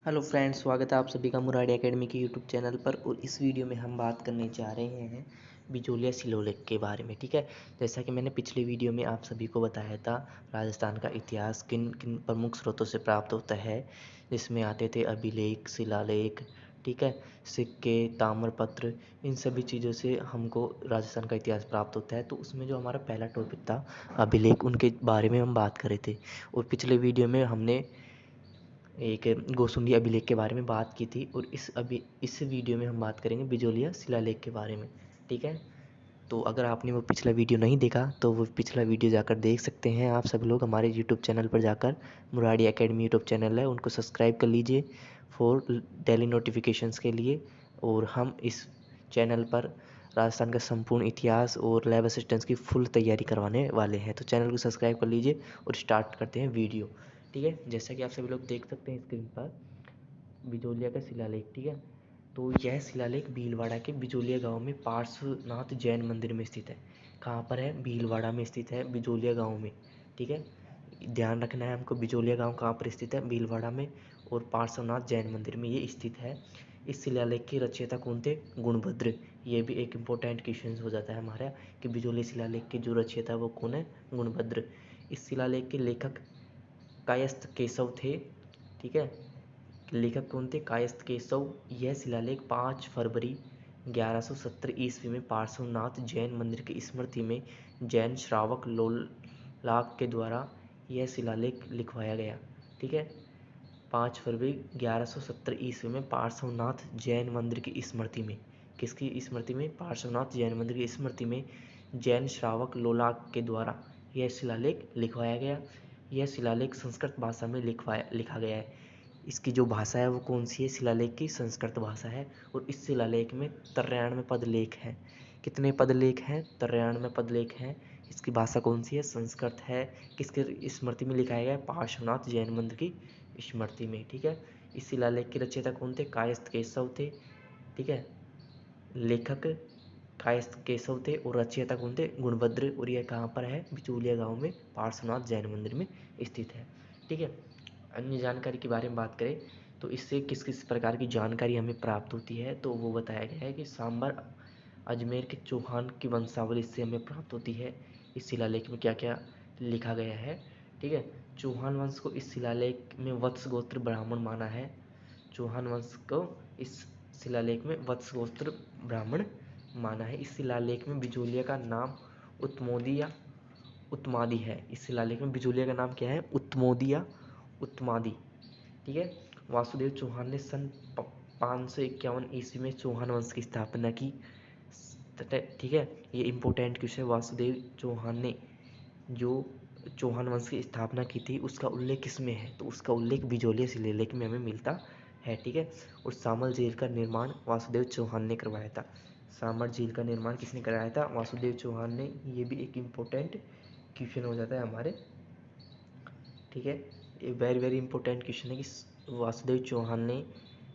Hello friends, स्वागत है आप सभी का मुरारी एकेडमी के यूट्यूब चैनल पर। और इस वीडियो में हम बात करने जा रहे हैं बिजोलिया शिलालेख के बारे में। ठीक है, जैसा कि मैंने पिछले वीडियो में आप सभी को बताया था, राजस्थान का इतिहास किन किन प्रमुख स्रोतों से प्राप्त होता है, जिसमें आते थे अभिलेख, शिलालेख, ठीक है, सिक्के, ताम्रपत्र। इन सभी चीज़ों से हमको राजस्थान का इतिहास प्राप्त होता है। तो उसमें जो हमारा पहला टॉपिक था अभिलेख, उनके बारे में हम बात कर रहे थे। और पिछले वीडियो में हमने एक गोसुंडी अभिलेख के बारे में बात की थी, और इस वीडियो में हम बात करेंगे बिजोलिया शिलालेख के बारे में। ठीक है, तो अगर आपने वो पिछला वीडियो नहीं देखा तो वो पिछला वीडियो जाकर देख सकते हैं आप सब लोग। हमारे यूट्यूब चैनल पर जाकर, मुरारी एकेडमी यूट्यूब चैनल है, उनको सब्सक्राइब कर लीजिए फॉर डेली नोटिफिकेशंस के लिए। और हम इस चैनल पर राजस्थान का संपूर्ण इतिहास और लैब असिस्टेंट्स की फुल तैयारी करवाने वाले हैं। तो चैनल को सब्सक्राइब कर लीजिए और स्टार्ट करते हैं वीडियो। ठीक है, जैसा कि आप सभी लोग देख सकते हैं स्क्रीन पर बिजोलिया का शिलालेख। ठीक है, तो यह शिलालेख भीलवाड़ा के बिजोलिया गांव में पार्श्वनाथ जैन मंदिर में स्थित है। कहाँ पर है? भीलवाड़ा में स्थित है, बिजोलिया गांव में। ठीक है, ध्यान रखना है हमको, बिजोलिया गांव कहाँ पर स्थित है? भीलवाड़ा में। और पार्श्वनाथ जैन मंदिर में ये स्थित है। इस शिलालेख के रचयिता कौन थे? गुणभद्र। ये भी एक इम्पोर्टेंट क्वेश्चन हो जाता है हमारा कि बिजोलिया शिलालेख के जो रचयिता है वो कौन है? गुणभद्र। इस शिलालेख के लेखक कायस्थ केशव थे। ठीक है, लेखक कौन थे? कायस्थ केशव। यह शिलालेख 5 फरवरी 1170 ईस्वी में पार्श्वनाथ जैन मंदिर की स्मृति में जैन श्रावक लोलाक के द्वारा यह शिलालेख लिखवाया गया। ठीक है, 5 फरवरी 1170 ईस्वी में पार्श्वनाथ जैन मंदिर की स्मृति में, किसकी स्मृति में? पार्श्वनाथ जैन मंदिर की स्मृति में जैन श्रावक लोलाक के द्वारा यह शिलालेख लिखवाया गया। यह शिलालेख संस्कृत भाषा में लिखा गया है। इसकी जो भाषा है वो कौन सी है? शिलालेख की संस्कृत भाषा है। और इस शिलालेख में 93 पदलेख हैं। कितने पदलेख हैं? 93 पदलेख हैं। इसकी भाषा कौन सी है? संस्कृत है। किसके स्मृति में लिखाया गया है? पार्श्वनाथ जैन मंदिर की स्मृति में। ठीक है, इस शिलालेख के रचयिता कौन थे? कायस्थ केशव थे। ठीक है, लेखक कायस्थ केशव थे और रचयिता कौन थे? गुणभद्र। और यह कहाँ पर है? बिचौलिया गांव में पार्श्वनाथ जैन मंदिर में स्थित है। ठीक है, अन्य जानकारी के बारे में बात करें तो इससे किस किस प्रकार की जानकारी हमें प्राप्त होती है, तो वो बताया गया है कि सांबर अजमेर के चौहान की वंशावली इससे हमें प्राप्त होती है। इस शिलालेख में क्या क्या लिखा गया है? ठीक है, चौहान वंश को इस शिलालेख में वत्स गोत्र ब्राह्मण माना है। चौहान वंश को इस शिलालेख में वत्स गोत्र ब्राह्मण माना है। इस शिलालेख में बिजोलिया का नाम उत्तमोदी या उत्तमादी है। इस शिलालेख में बिजोलिया का नाम क्या है? उत्तमोदी या उत्तमादी। ठीक है, वासुदेव चौहान ने सन 551 ईस्वी में चौहान वंश की स्थापना की। ठीक है, ये इम्पोर्टेंट क्वेश्चन है। वासुदेव चौहान ने जो चौहान वंश की स्थापना की थी उसका उल्लेख किसमें है? तो उसका उल्लेख बिजोलिया शिलालेख में हमें मिलता है। ठीक है, और सामल झील का निर्माण वासुदेव चौहान ने करवाया था। सामर झील का निर्माण किसने कराया था? वासुदेव चौहान ने। ये भी एक इम्पोर्टेंट क्वेश्चन हो जाता है हमारे। ठीक है, ये वेरी वेरी इंपॉर्टेंट क्वेश्चन है कि वासुदेव चौहान ने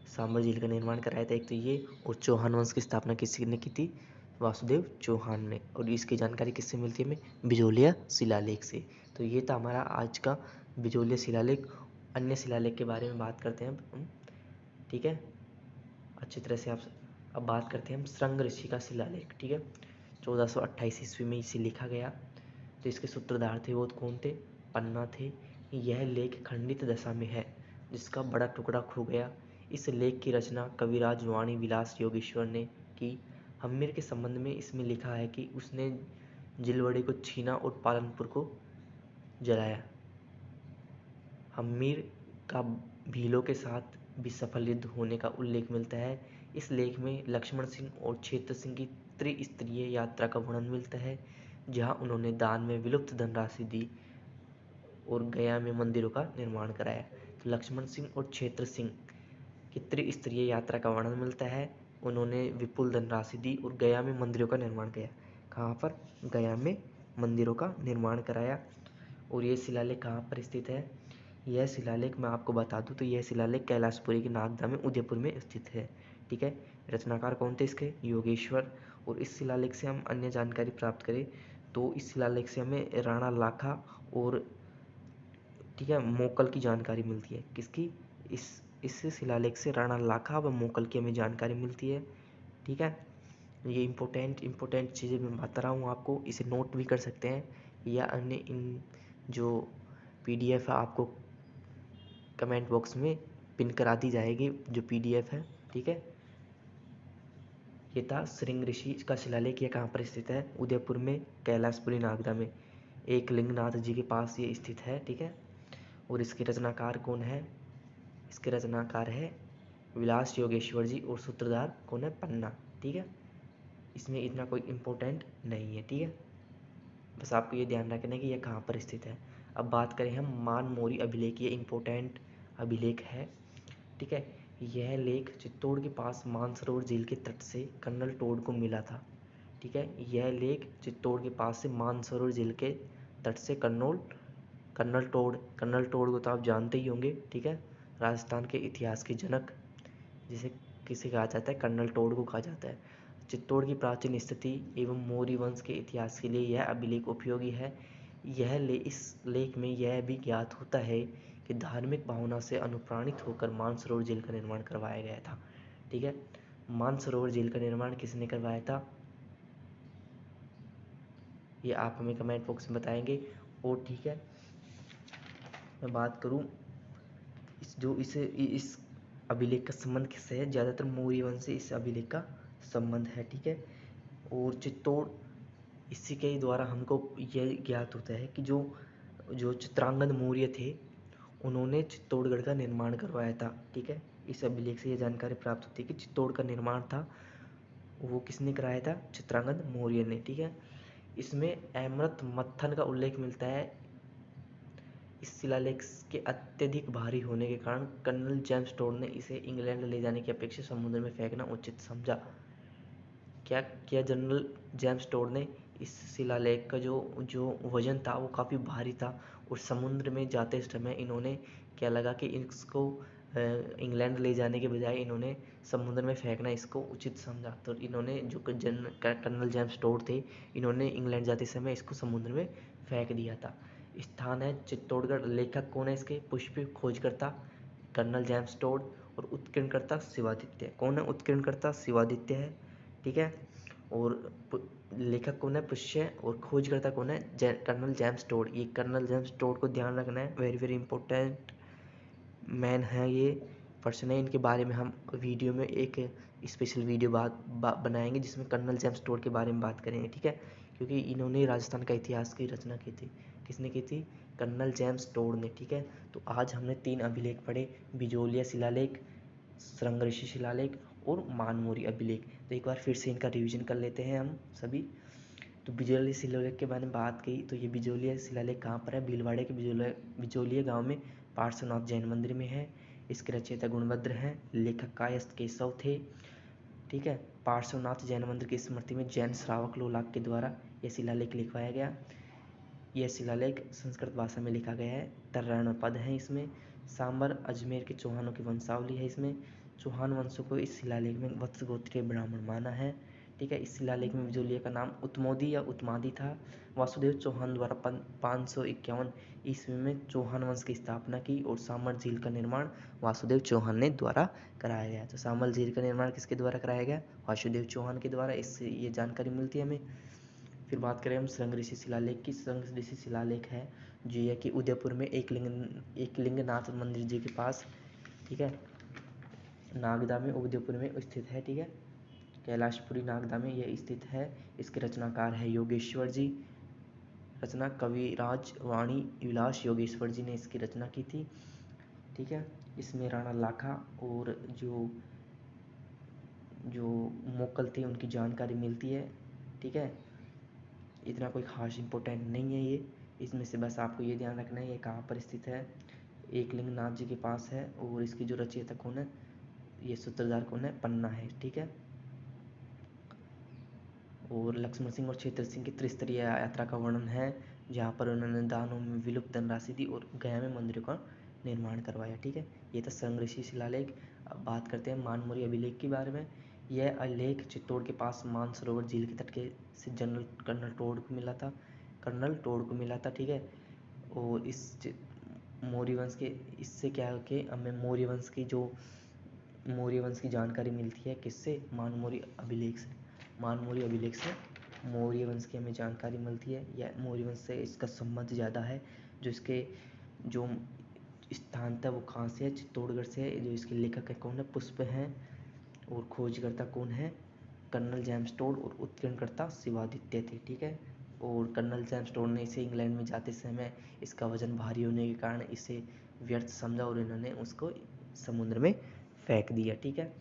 सांबर झील का निर्माण कराया था, एक तो ये। और चौहान वंश की स्थापना किसने की थी? वासुदेव चौहान ने। और इसकी जानकारी किससे मिलती है हमें? बिजोलिया शिलालेख से। तो ये था हमारा आज का बिजोलिया शिलालेख। अन्य शिलालेख के बारे में बात करते हैं हम। ठीक है, अच्छी तरह से आप अब बात करते हैं हम श्रृंग ऋषि का शिलालेख। ठीक है, 1428 ईस्वी में इसे लिखा गया। तो इसके सूत्रधार थे वो कौन थे? पन्ना थे। यह लेख खंडित दशा में है जिसका बड़ा टुकड़ा खो गया। इस लेख की रचना कविराज वाणी विलास योगेश्वर ने की। हम्मीर के संबंध में इसमें लिखा है कि उसने जिलवड़े को छीना और पालनपुर को जलाया। हम्मीर का भीलों के साथ भी सफल युद्ध होने का उल्लेख मिलता है। इस लेख में लक्ष्मण सिंह और क्षेत्र सिंह की त्रिस्तरीय यात्रा का वर्णन मिलता है, जहां उन्होंने दान में विलुप्त धनराशि दी और गया में मंदिरों का निर्माण कराया। तो लक्ष्मण सिंह और क्षेत्र सिंह की त्रिस्तरीय यात्रा का वर्णन मिलता है। उन्होंने विपुल धनराशि दी और गया में मंदिरों का निर्माण किया। कहाँ पर? गया में मंदिरों का निर्माण कराया। और ये शिलालेख कहाँ पर स्थित है? यह शिलालेख मैं आपको बता दूं तो यह शिलालेख कैलाशपुरी के नागदा में उदयपुर में स्थित है। ठीक है, रचनाकार कौन थे इसके? योगेश्वर। और इस शिलालेख से हम अन्य जानकारी प्राप्त करें तो इस शिलालेख से हमें राणा लाखा और, ठीक है, मोकल की जानकारी मिलती है। किसकी? इस इस शिलालेख से राणा लाखा व मोकल की हमें जानकारी मिलती है। ठीक है, ये इम्पोर्टेंट चीज़ें मैं बता रहा हूँ आपको, इसे नोट भी कर सकते हैं या अन्य इन जो PDF है आपको कमेंट बॉक्स में पिन करा दी जाएगी जो PDF है। ठीक है, ये था श्रृंग ऋषि का शिलालेख। ये कहाँ पर स्थित है? उदयपुर में कैलाशपुरी नागदा में एक लिंगनाथ जी के पास ये स्थित है। ठीक है, और इसके रचनाकार कौन है? इसके रचनाकार है विलास योगेश्वर जी और सूत्रधार कौन है? पन्ना। ठीक है, इसमें इतना कोई इम्पोर्टेंट नहीं है। ठीक है, बस आपको ये ध्यान रखना है कि यह कहाँ पर स्थित है। अब बात करें हम मानमोरी अभिलेख, ये इम्पोर्टेंट अभिलेख है। ठीक है, यह लेख चित्तौड़ के पास मानसरोवर झील के तट से कर्नल टोड को मिला था। ठीक है, यह लेख चित्तौड़ के पास से मानसरोवर झील के तट से कर्नल टोड को तो आप जानते ही होंगे। ठीक है, राजस्थान के इतिहास के जनक जिसे किसे कहा जाता है? कर्नल टोड को कहा जाता है। चित्तौड़ की प्राचीन स्थिति एवं मौर्य वंश के इतिहास के लिए यह अभिलेख उपयोगी है। इस लेख में यह भी ज्ञात होता है कि धार्मिक भावना से अनुप्राणित होकर मानसरोवर झील का निर्माण करवाया गया था। ठीक है, मानसरोवर झील का निर्माण किसने करवाया था? ये आप हमें कमेंट बॉक्स में बताएंगे। और ठीक है, मैं बात करूं इस अभिलेख का संबंध किससे है? ज़्यादातर मौर्य वंश से इस अभिलेख का संबंध है। ठीक है, और चित्तौड़, इसी के द्वारा हमको यह ज्ञात होता है कि जो जो चित्रांगद मौर्य थे उन्होंने चित्तौड़गढ़ का निर्माण करवाया था। ठीक है, इस अभिलेख से यह जानकारी प्राप्त होती है कि चित्तौड़ का निर्माण था वो किसने कराया था? चित्रांगद मौर्य ने। ठीक है, इसमें अमृत मत्थन का उल्लेख मिलता है। इस शिलालेख के अत्यधिक भारी होने के कारण कर्नल जेम्स टोड ने इसे इंग्लैंड ले जाने की अपेक्षा समुद्र में फेंकना उचित समझा। क्या किया जनरल जेम्स टोड ने? इस शिलालेख का जो जो वजन था वो काफ़ी भारी था और समुद्र में जाते समय इन्होंने क्या लगा कि इसको इंग्लैंड ले जाने के बजाय इन्होंने समुद्र में फेंकना इसको उचित समझा। तो इन्होंने जो कर्नल जेम्स टोड थे इन्होंने इंग्लैंड जाते समय इसको समुद्र में फेंक दिया था। स्थान है चित्तौड़गढ़। लेखक कौन है इसके? पुष्प खोजकर्ता कर्नल जेम्स टोड और उत्कीर्णकर्ता शिवादित्य। कौन है उत्कीर्णकर्ता? शिवादित्य है। ठीक है, और लेखक कौन है? पुष्य, और खोजकर्ता कौन है? Colonel James Tod. ये कर्नल जेम्स टोड को ध्यान रखना है, वेरी वेरी इंपॉर्टेंट मैन है ये पर्सन है। इनके बारे में हम वीडियो में एक स्पेशल वीडियो बनाएंगे जिसमें कर्नल जेम्स टोड के बारे में बात करेंगे। ठीक है, क्योंकि इन्होंने राजस्थान का इतिहास की रचना की थी। किसने की थी? कर्नल जेम्स टोड ने। ठीक है, तो आज हमने 3 अभिलेख पढ़े, बिजोलिया शिलालेख, श्रृंग ऋषि शिलालेख और मानमोरी अभिलेख। तो एक बार फिर से इनका रिवीजन कर लेते हैं हम सभी। तो बिजोलिया शिलालेख के बारे में बात की, तो ये बिजोलिया शिलालेख कहाँ पर है? भीलवाड़े के बिजोलिया गांव में पार्श्वनाथ जैन मंदिर में है। इसके रचयिता गुणभद्र हैं, लेखक कायस्थ केशव थे। ठीक है, पार्श्वनाथ जैन मंदिर की स्मृति में जैन श्रावक लोलाक के द्वारा यह शिलालेख लिखवाया गया। यह शिलालेख संस्कृत भाषा में लिखा गया है। तर्राण पद हैं इसमें। सांबर अजमेर के चौहानों की वंशावली है इसमें। चौहान वंशों को इस शिलालेख में वत्स गोत्रीय ब्राह्मण माना है। ठीक है, इस शिलालेख में बिजोलिया का नाम उत्मोदी या उत्मादी था। वासुदेव चौहान द्वारा 551 ईस्वी में चौहान वंश की स्थापना की और सांबर झील का निर्माण वासुदेव चौहान ने द्वारा कराया गया। तो सांबर झील का निर्माण किसके द्वारा कराया गया? वासुदेव चौहान के द्वारा। इससे ये जानकारी मिलती है हमें। फिर बात करें हम श्रृंग ऋषि शिलालेख की। श्रृंग ऋषि शिलालेख है जो यह कि उदयपुर में एक लिंगनाथ मंदिर जी के पास, ठीक है, नागदा में, उदयपुर में स्थित है। ठीक है, कैलाशपुरी नागदा में यह स्थित है। इसके रचनाकार है योगेश्वर जी। रचना कविराज वाणी विलास योगेश्वर जी ने इसकी रचना की थी। ठीक है, इसमें राणा लाखा और जो जो मोकल थे उनकी जानकारी मिलती है। ठीक है, इतना कोई खास इंपॉर्टेंट नहीं है ये। इसमें से बस आपको ये ध्यान रखना है ये कहाँ पर स्थित है। एक लिंगनाथ जी के पास है और इसकी जो रचयिता कौन है? ये सूत्रधार कौन है? पन्ना है। ठीक है, और लक्ष्मण सिंह और क्षेत्र सिंह की त्रिस्तरीय यात्रा का वर्णन है जहाँ पर उन्होंने दानों में विलुप्त धनराशि दी और गया में मंदिरों का निर्माण करवाया। ठीक है, ये था श्रृंग ऋषि शिलालेख। अब बात करते हैं मानमोरी अभिलेख के बारे में। यह अभिलेख चित्तौड़ के पास मानसरोवर झील के तट के से कर्नल टोड को मिला था। ठीक है, और मौर्य वंश के, इससे क्या है कि हमें मौर्य वंश की जानकारी मिलती है किससे, मानमौर्य अभिलेख से। मानमौर्य अभिलेख से मौर्य वंश की हमें जानकारी मिलती है, या मौर्य वंश से इसका संबंध ज़्यादा है। जो इसके जो स्थान था वो कहाँ से है, चित्तौड़गढ़ से है। जो इसके लेखक है कौन है, पुष्प हैं। और खोजकर्ता कौन है, कर्नल जेम्स टोड। और उत्खननकर्ता शिवादित्य थे, ठीक है। और कर्नल जेम्स टोड ने इसे इंग्लैंड में जाते समय इसका वजन भारी होने के कारण इसे व्यर्थ समझा और इन्होंने उसको समुद्र में फेंक दिया, ठीक है।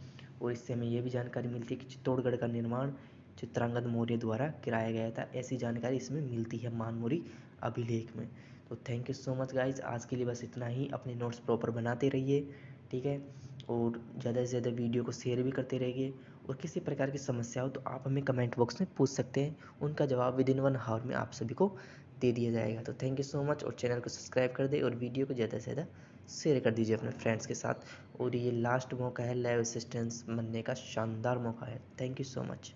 और इससे हमें यह भी जानकारी मिलती है कि चित्तौड़गढ़ का निर्माण चित्रांगद मौर्य द्वारा कराया गया था। ऐसी जानकारी इसमें मिलती है मानमौर्य अभिलेख में। तो thank you so much guys, आज के लिए बस इतना ही। अपने नोट्स प्रॉपर बनाते रहिए, ठीक है। और ज़्यादा से ज़्यादा वीडियो को शेयर भी करते रहिए। और किसी प्रकार की समस्या हो तो आप हमें कमेंट बॉक्स में पूछ सकते हैं, उनका जवाब विदिन 1 आवर में आप सभी को दे दिया जाएगा। तो थैंक यू सो मच, और चैनल को सब्सक्राइब कर दे और वीडियो को ज़्यादा से ज़्यादा शेयर कर दीजिए अपने फ्रेंड्स के साथ। और ये लास्ट मौका है लाइव असिस्टेंस बनने का, शानदार मौका है। Thank you so much.